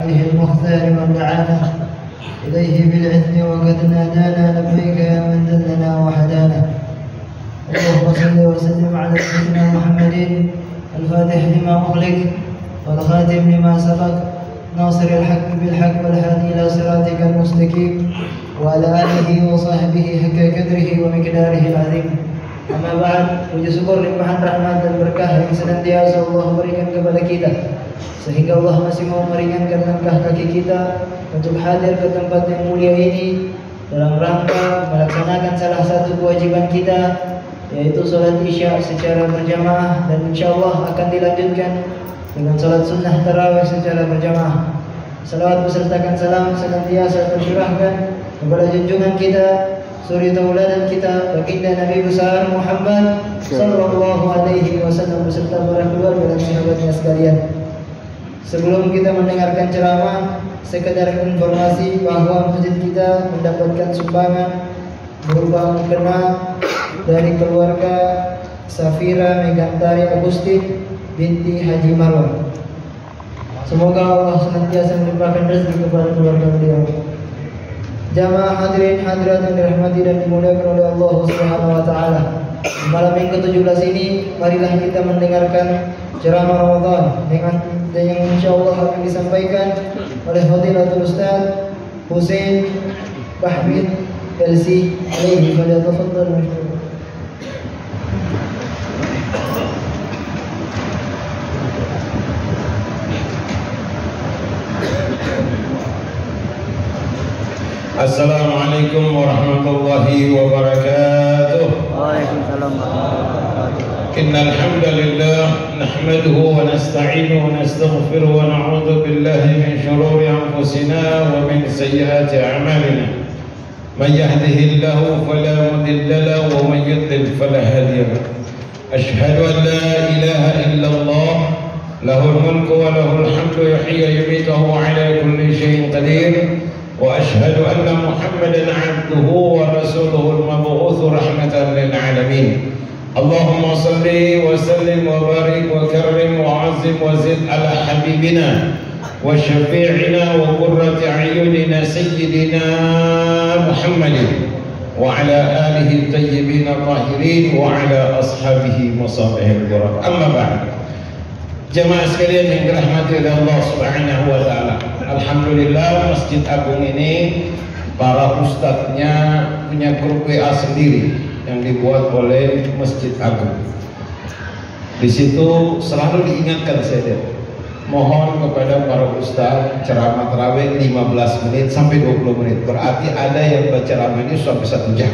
المختار من دعانا إليه بالعثم وقد نادانا لبيك يا من دلنا وحدانا. اللهم صل وسلم على سيدنا محمد الفاتح لما أغلق والخاتم لما سبق ناصر الحق بالحق والهادي إلى صراطك المستقيم وعلى آله وصحبه حق قدره ومقداره العظيم. Amma ba'd, puji syukur limpahan rahmat dan berkah yang senantiasa Allah berikan kepada kita, sehingga Allah masih mau meringankan langkah kaki kita untuk hadir ke tempat yang mulia ini dalam rangka melaksanakan salah satu kewajiban kita, yaitu sholat isya secara berjamaah, dan insyaallah akan dilanjutkan dengan sholat sunnah tarawih secara berjamaah. Salawat besertakan salam senantiasa tercurahkan kepada junjungan kita, suri tauladan kita, baginda Nabi besar Muhammad sallallahu alaihi wasallam beserta para keluarga dan sahabatnya sekalian. Sebelum kita mendengarkan ceramah, sekedar informasi bahwa masjid kita mendapatkan sumbangan berupa mukena dari keluarga Safira Megantari Agustin binti Haji Marwan. Semoga Allah senantiasa melimpahkan rezeki kepada keluarga beliau. Jamaah hadirin hadirat yang dirahmati dan dimuliakan oleh Allah Subhanahu wa taala. Malam yang ke-17 ini marilah kita mendengarkan ceramah Ramadan yang insyaallah akan disampaikan oleh Fadilatul Ustaz Husain Bahmid LC alaihi falyatafaddal mashkur. Assalamualaikum warahmatullahi wabarakatuh. Waalaikumsalam warahmatullahi wabarakatuh. Innal hamdalillah nahmaduhu wa nasta'inuhu wa nastaghfiruhu wa na'udzu billahi min shururi anfusina wa min sayyiati a'malina. Man yahdihillahu fala mudilla lahu wa man yudlil fala hadiya lahu. Ashhadu an la ilaha illallah lahul mulku wa lahul hamdu yuhyi wa yumiitu wa 'ala kulli shay'in qadir. وأشهد أن محمدا عبده ورسوله المبعوث رحمة للعالمين. اللهم صل وسلم وبارك وكرم وعظم وزد على حبيبنا وشفيعنا وقرة أعيننا سيدنا محمد وعلى آله الطيبين الطاهرين وعلى أصحابه مصابيح الغراب. أما بعد, jemaah sekalian yang dirahmati oleh Allah Subhanahu wa taala. Alhamdulillah, Masjid Agung ini para ustadznya punya grup WA sendiri yang dibuat oleh Masjid Agung. Di situ selalu diingatkan saya, mohon kepada para ustadz ceramah tarawih 15 menit sampai 20 menit. Berarti ada yang baca ceramah ini sampai 1 jam.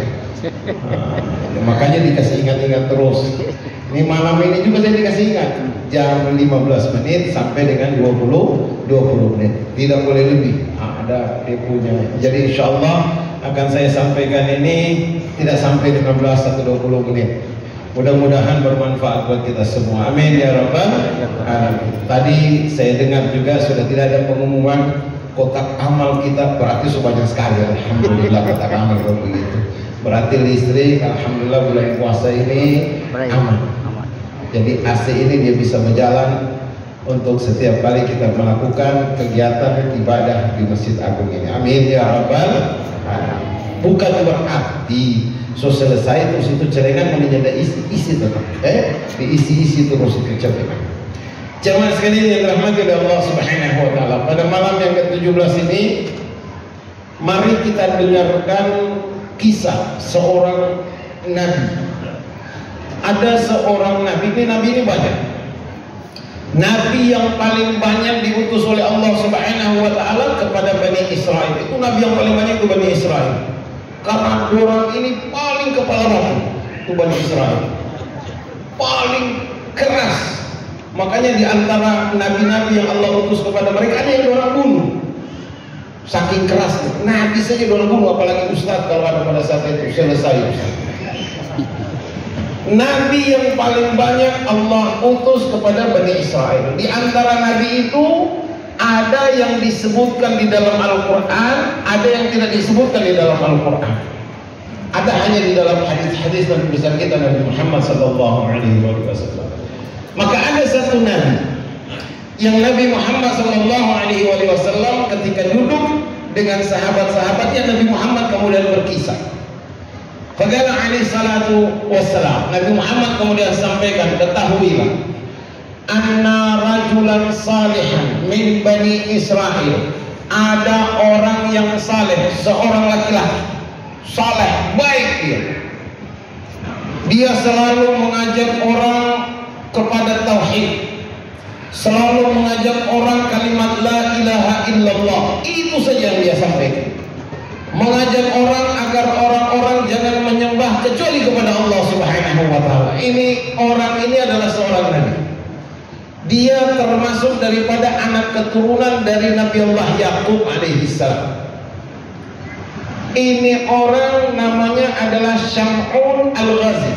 Makanya dikasih ingat-ingat terus. Ini malam ini juga saya dikasih ingat, jam 15 menit sampai dengan 20 menit, tidak boleh lebih. Ada dia punya. Jadi insya Allah akan saya sampaikan ini tidak sampai 15 atau 20 menit. Mudah-mudahan bermanfaat buat kita semua. Amin ya rabbal alamin. Tadi saya dengar juga sudah tidak ada pengumuman kotak amal kita, berarti sebanyak sekali. Alhamdulillah kotak amal kalau begitu. Berarti listrik alhamdulillah bulan puasa ini aman. Jadi AC ini dia bisa berjalan untuk setiap kali kita melakukan kegiatan ibadah di Masjid Agung ini. Amin ya rabbal alamin. Bukan berarti selesai terus itu celengan menjadi isi tetap. Diisi terus itu celengan. Jemaah sekalian yang dirahmati oleh Allah Subhanahu wa taala, pada malam yang ke-17 ini mari kita dengarkan kisah seorang nabi. Ada seorang nabi ini banyak. Nabi yang paling banyak diutus oleh Allah Subhanahu wa taala kepada Bani Israel. Itu nabi yang paling banyak itu Bani Israel. Karena orang ini paling kepala batu, itu Bani Israel. Paling keras. Makanya di antara nabi-nabi yang Allah utus kepada mereka ada yang orang bunuh. Saking keras, nabi saja orang bunuh, apalagi ustaz kalau ada pada saat itu selesai. Nabi yang paling banyak Allah utus kepada Bani Israel. Di antara nabi itu ada yang disebutkan di dalam Al-Quran, ada yang tidak disebutkan di dalam Al-Quran. Ada hanya di dalam hadis-hadis Nabi besar kita Nabi Muhammad sallallahu alaihi wasallam. Maka ada satu nabi yang Nabi Muhammad sallallahu alaihi wasallam dengan sahabat-sahabatnya, Nabi Muhammad kemudian berkisah. Faqala alaihi salatu wassalam, Nabi Muhammad kemudian sampaikan, ketahuilah, anna rajulan salihan min bani Israel, ada orang yang saleh, seorang laki-laki saleh, baik dia selalu mengajak orang kepada tauhid, selalu mengajak orang kalimat la ilaha illallah, itu saja yang dia sampaikan. Mengajak orang agar orang-orang jangan menyembah kecuali kepada Allah Subhanahu wa taala. Ini orang ini adalah seorang nabi. Dia termasuk daripada anak keturunan dari Nabi Allah Yakub alaihissalam. Ini orang namanya adalah Syam'un Al-Ghazi.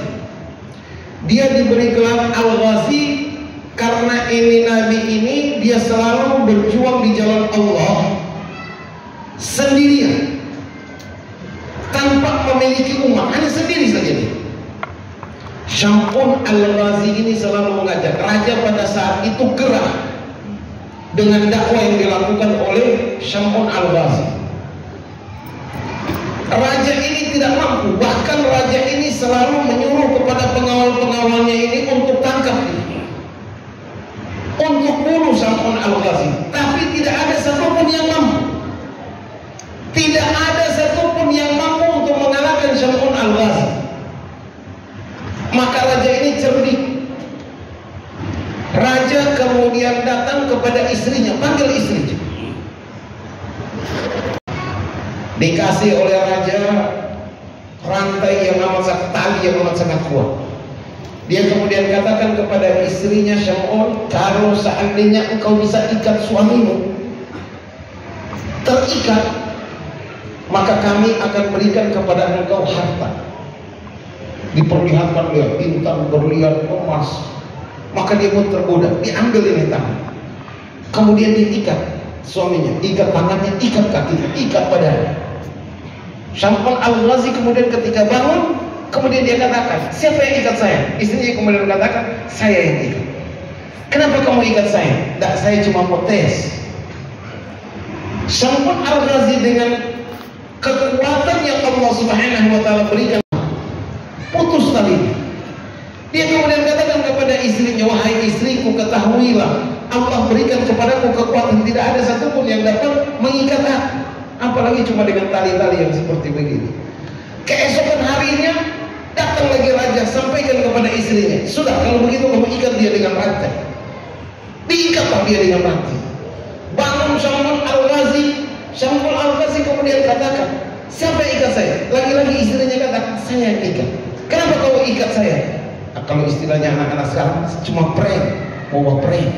Dia diberi gelar Al-Ghazi karena ini nabi ini dia selalu berjuang di jalan Allah sendirian, tanpa memiliki umat, hanya sendiri saja dia. Syam'un Al-Ghazi ini selalu mengajak. Raja pada saat itu gerah dengan dakwah yang dilakukan oleh Syam'un Al-Ghazi. Raja ini tidak mampu, bahkan raja ini selalu menyuruh kepada pengawal-pengawalnya ini untuk tangkap dia, untuk bunuh Syam'un Al-Ghazi. Tapi tidak ada satupun yang mampu. Tidak ada satupun yang mampu untuk mengalahkan Syam'un Al-Ghazi. Maka raja ini cerdik. Raja kemudian datang kepada istrinya, panggil istrinya. Dikasih oleh raja rantai yang amat sangat, tali yang amat sangat kuat. Dia kemudian katakan kepada istrinya, Syam'un, kalau seandainya engkau bisa ikat suamimu terikat, maka kami akan berikan kepada engkau harta. Diperlihatkan dia bintang, berlian, emas. Maka dia pun tergoda, diambil ini tangan. Kemudian diikat suaminya, ikat tangannya, ikat kakinya, ikat badannya. Syam'un Al-Ghazi kemudian ketika bangun, kemudian dia katakan, siapa yang ikat saya? Istrinya kemudian katakan, saya yang ikat. Kenapa kamu ikat saya? Tidak, saya cuma mau tes. Syam'un Al-Ghazi dengan kekuatan yang Allah Subhanahu wa taala berikan, putus tali. Dia kemudian katakan kepada istrinya, wahai istriku, ketahuilah, Allah berikan kepadaku kekuatan, tidak ada satupun yang dapat mengikat aku, apalagi cuma dengan tali-tali yang seperti begini. Keesokan harinya datang lagi raja, sampaikan kepada istrinya, sudah, kalau begitu kamu ikat dia dengan rantai. Diikatlah dia dengan rantai. Bangun Syam'un Al-Ghazi. Syam'un Al-Ghazi kemudian katakan, siapa yang ikat saya? Lagi-lagi istrinya katakan, saya yang ikat. Kenapa kau ikat saya? Nah, kalau istilahnya anak-anak sekarang cuma prank, mau buat prank.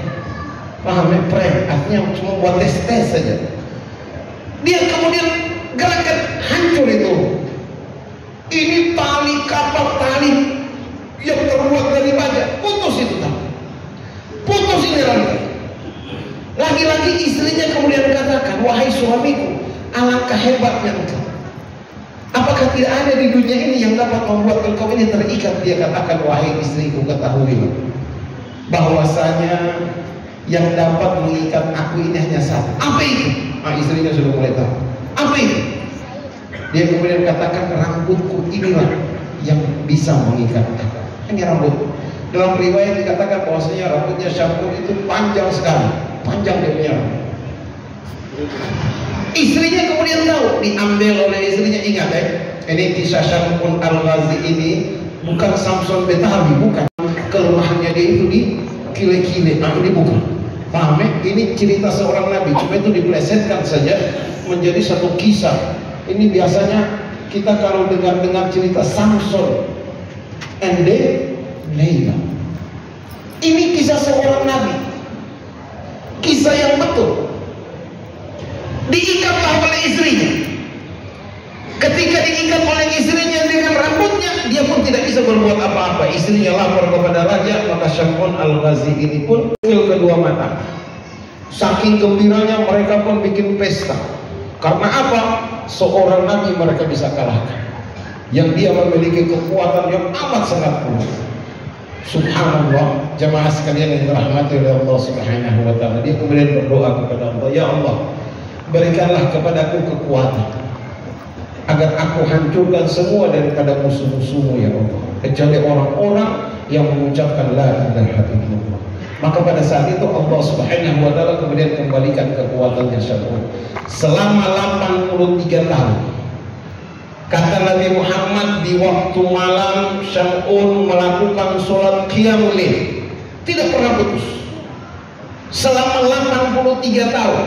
Paham ya? Prank artinya cuma buat tes-tes saja. Dia kemudian gerakan, hancur itu. Ini tali kapal, tali yang terbuat dari baja, putus itu tali. Putus ini rantai. Lagi-lagi istrinya kemudian katakan, wahai suamiku, alangkah hebatnya engkau. Apakah tidak ada di dunia ini yang dapat membuat engkau ini terikat? Dia katakan, wahai istriku, ketahuilah bahwasanya yang dapat mengikat aku ini hanya satu. Apa itu? Istrinya sudah mulai tahu. Apa itu? Dia kemudian katakan, rambutku inilah yang bisa mengikat aku. Ini rambut. Dalam riwayat dikatakan bahwasanya rambutnya Syam'un itu panjang sekali, panjang dia punya rambut. Istrinya kemudian tahu, diambil oleh istrinya. Ingat ya, ini kisah Syam'un Al-Ghazi ini bukan Samson Betawi, bukan. Kelemahannya dia itu di kile-kile. Ini bukan. Paham ya? Ini cerita seorang nabi, cuma itu diplesetkan saja menjadi satu kisah. Ini biasanya kita kalau dengar cerita Samson and Laila. Ini kisah seorang nabi, kisah yang betul. Diikatlah oleh istrinya. Ketika diikat oleh istrinya dengan rambutnya, dia pun tidak bisa berbuat apa-apa. Istrinya lapor kepada raja, maka Syam'un Al-Ghazi ini pun kedua mata. Saking gembiranya mereka pun bikin pesta. Karena apa? Seorang nabi mereka bisa kalahkan, yang dia memiliki kekuatan yang amat sangat kuat. Subhanallah, jamaah sekalian yang dirahmati oleh Allah Subhanahu wa taala. Dia kemudian berdoa kepada Allah, ya Allah, berikanlah kepadaku kekuatan agar aku hancurkan semua daripada musuh-musuhmu ya Allah, kecuali orang-orang yang mengucapkan la ilaha illallah. Maka pada saat itu Allah Subhanahu wa taala kemudian kembalikan kekuatannya Syam'un selama 83 tahun. Kata Nabi Muhammad, di waktu malam Syam'un melakukan sholat qiyamul lail, tidak pernah putus selama 83 tahun.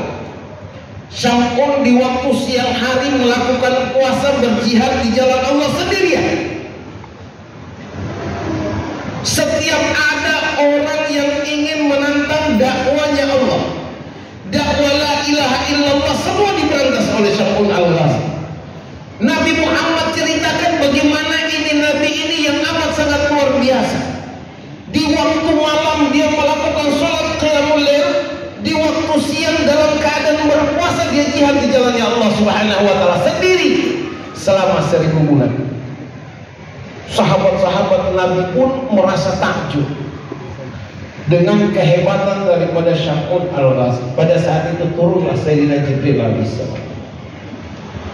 Syam'un di waktu siang hari melakukan puasa berjihad di jalan Allah sendirian. Setiap ada orang yang ingin menantang dakwanya Allah, dakwah la ilaha illallah, semua diberantas oleh Syam'un al-Ghazi. Nabi Muhammad ceritakan bagaimana ini Nabi ini yang amat sangat luar biasa. Di waktu malam dia melakukan sholat qiyamul lail, di waktu siang dalam keadaan berpuasa dia jihad di jalannya Allah Subhanahu wa taala sendiri selama 1000 bulan. Sahabat-sahabat Nabi pun merasa takjub dengan kehebatan daripada Syam'un al-Ghazi. Pada saat itu turunlah Sayyidina Jibril alaihissalam.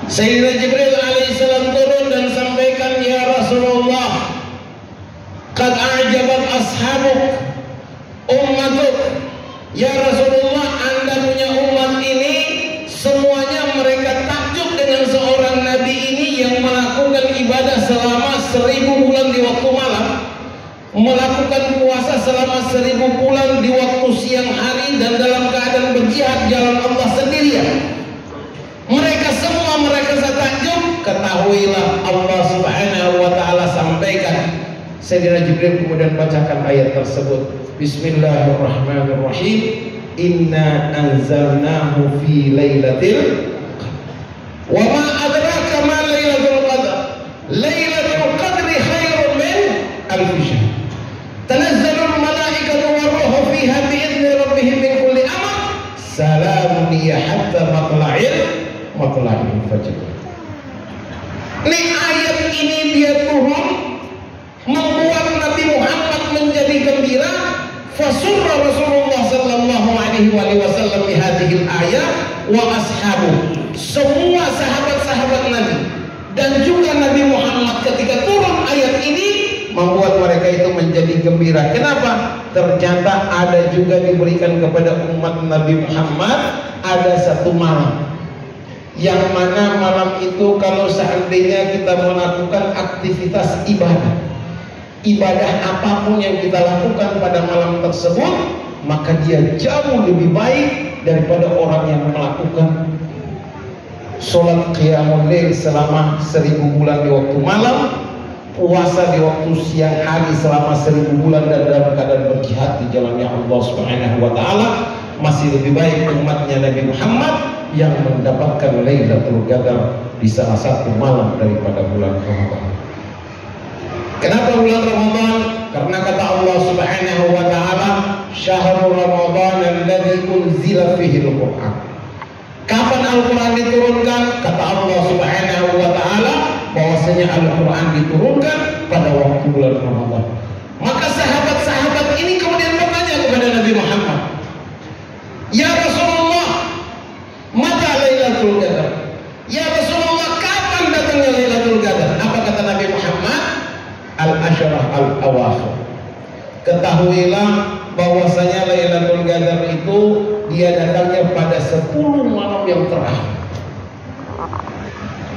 Sayyidina Jibril alaihissalam turun dan sampaikan, ya Rasulullah, qad a'jabat ashabuk ummatuk. Ya Rasulullah, Anda punya umat ini semuanya mereka takjub dengan seorang Nabi ini yang melakukan ibadah selama 1000 bulan di waktu malam, melakukan puasa selama 1000 bulan di waktu siang hari, dan dalam keadaan berjihad jalan Allah sendirian. Mereka semua mereka takjub. Ketahuilah Allah Subhanahu wa taala sampaikan, Sayyidina Jibril kemudian bacakan ayat tersebut. Bismillahirrahmanirrahim. Inna anzalnahu fi lailatul qadr. Wa ma adraka ma lailatul qadr. Lailatul qadri khairun min alf syahr. Tanazzalul malaikatu war ruhu fiha bi idzni rabbihim min kulli amr. Salamun hiya hatta matla'il fajr. Ini ayat ini dia turun membuat Nabi Muhammad menjadi gembira. Fasurra Rasulullah sallallahu alaihi wasallam bi hadhil ayat wa ashabu. Semua sahabat-sahabat Nabi dan juga Nabi Muhammad ketika turun ayat ini membuat mereka itu menjadi gembira. Kenapa? Ternyata ada juga diberikan kepada umat Nabi Muhammad ada satu malam, yang mana malam itu kalau seandainya kita melakukan aktivitas ibadah apapun yang kita lakukan pada malam tersebut, maka dia jauh lebih baik daripada orang yang melakukan sholat qiyamul lail selama 1000 bulan di waktu malam, puasa di waktu siang hari selama 1000 bulan, dan dalam keadaan berjihad di jalannya Allah Subhanahu wa taala. Masih lebih baik umatnya Nabi Muhammad yang mendapatkan Lailatul Qadar di salah satu malam daripada bulan Ramadan. Kenapa bulan Ramadan? Karena kata Allah Subhanahu wa taala, syahrul Ramadan alladzi unzila fihi al-Qur'an. Kapan Al-Qur'an diturunkan? Kata Allah Subhanahu wa taala bahwasanya Al-Qur'an diturunkan pada waktu bulan Ramadan. Maka sahabat-sahabat ini kemudian bertanya kepada Nabi Muhammad, ya Rasulullah, mata Lailatul Qadar? Ya Rasulullah, kapan datangnya Lailatul Qadar? Apa kata Nabi Muhammad? Al-Ashrah al-Awakhir. Ketahuilah bahwasanya Lailatul Qadar itu dia datangnya pada 10 malam yang terakhir.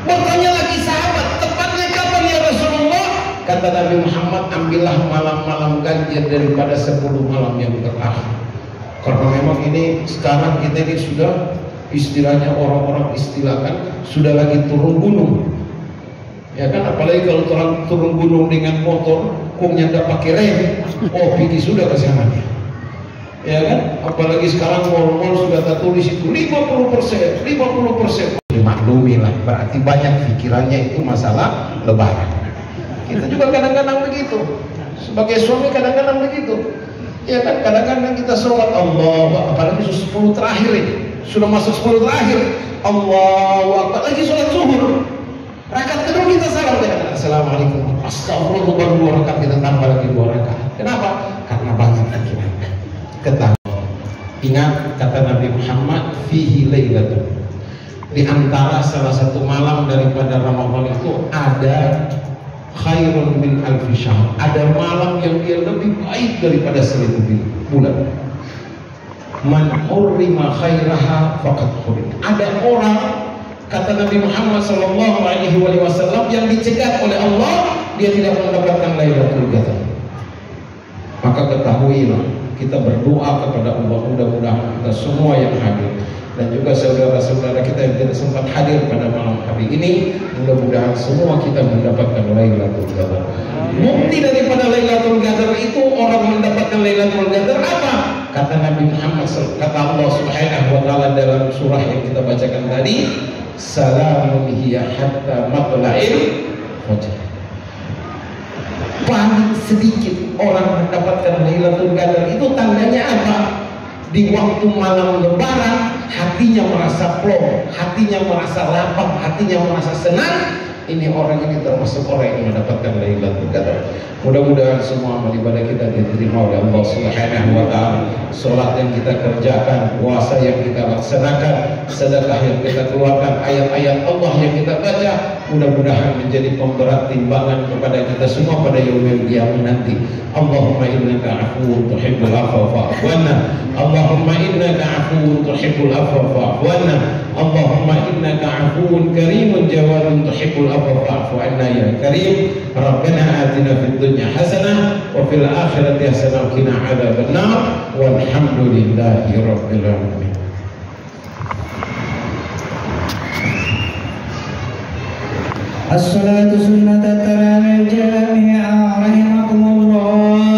Bertanya lagi sahabat, tepatnya kapan ya Rasulullah? Kata Nabi Muhammad, ambillah malam-malam ganjil daripada 10 malam yang terakhir. Karena memang ini sekarang kita ini sudah istilahnya orang-orang istilahkan sudah lagi turun gunung, ya kan? Apalagi kalau turun gunung dengan motor, kungnya nggak pakai rem, oh pergi sudah ke sana, ya kan? Apalagi sekarang mall-mall sudah tertulis itu 50%, 50%. Dimaklumi lah, berarti banyak pikirannya itu masalah lebaran. Kita juga kadang-kadang begitu, sebagai suami kadang-kadang begitu. Ya kan, kadang-kadang kita sholat Allah, apalagi 10 terakhir ini, sudah masuk 10 terakhir, Allahu Akbar, lagi sholat zuhur, rakaat kedua kita salam, assalamualaikum, astagfirullah, baru 2 rakaat kita tambah lagi 2 rakaat. Kenapa? Karena banyak pikiran. Ketahui, ingat kata Nabi Muhammad, fihi lailatul. Di antara salah satu malam daripada Ramadan itu ada khairun min alfi syahr. Ada malam yang dia lebih baik daripada 1000 bulan. Man hurrima khairaha faqad hurim. Ada orang, kata Nabi Muhammad SAW, yang dicegat oleh Allah, dia tidak mendapatkan Lailatul Qadar. Maka ketahuilah, kita berdoa kepada Allah, mudah-mudahan kita semua yang hadir dan juga saudara-saudara kita yang tidak sempat hadir pada malam hari ini, mudah-mudahan semua kita mendapatkan Lailatul Qadar. Bukti daripada Lailatul Qadar itu, orang mendapatkan Lailatul Qadar apa? Kata Nabi Muhammad SAW, kata Allah Subhanahu wa taala dalam surah yang kita bacakan tadi, salamun hiya hatta matla'il fajr. Paling sedikit orang mendapatkan Lailatul Qadar itu tandanya apa? Di waktu malam lebaran hatinya merasa plong, hatinya merasa lapang, hatinya merasa senang. Ini orang ini termasuk orang yang mendapatkan Lailatul Qadar. Mudah-mudahan semua amal ibadah kita diterima oleh Allah Subhanahu wa taala. Salat yang kita kerjakan, puasa yang kita laksanakan, sedekah yang kita keluarkan, ayat-ayat Allah yang kita baca, mudah-mudahan menjadi pemberat timbangan kepada kita semua pada yaumil qiyamah nanti. Allahumma innaka afuwwun tuhibbul afwa fa'fu 'anna. Allahumma innaka afuwwun tuhibbul afwa fa'fu 'anna. Allahumma innaka afuwwun karimun jawadun tuhibbul afwa fa'fu 'anna ya karim. Rabbana atina fid dunya hasanah wa fil akhirati hasanah wa qina adzabannar. Walhamdulillahi rabbil alamin. الصلاة سنة التراويح جميعا رحمكم الله.